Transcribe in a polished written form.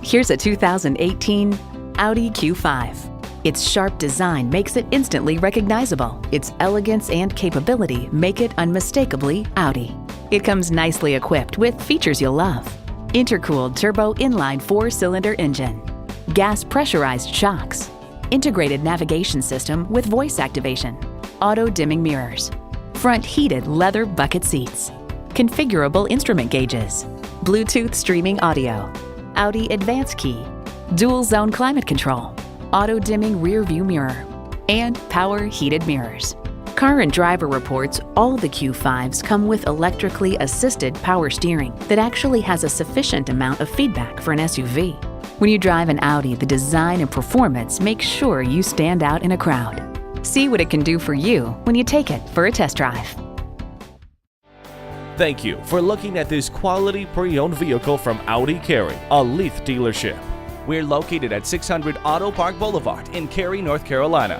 Here's a 2018 Audi Q5. Its sharp design makes it instantly recognizable. Its elegance and capability make it unmistakably Audi. It comes nicely equipped with features you'll love: intercooled turbo inline 4-cylinder engine, gas pressurized shocks, integrated navigation system with voice activation, auto-dimming mirrors, front heated leather bucket seats, configurable instrument gauges, Bluetooth streaming audio, Audi Advance Key, dual zone climate control, auto-dimming rear view mirror, and power heated mirrors. Car and Driver reports all the Q5s come with electrically assisted power steering that actually has a sufficient amount of feedback for an SUV. When you drive an Audi, the design and performance make sure you stand out in a crowd. See what it can do for you when you take it for a test drive. Thank you for looking at this quality pre-owned vehicle from Audi Cary, a Leith dealership. We're located at 600 Auto Park Boulevard in Cary, North Carolina.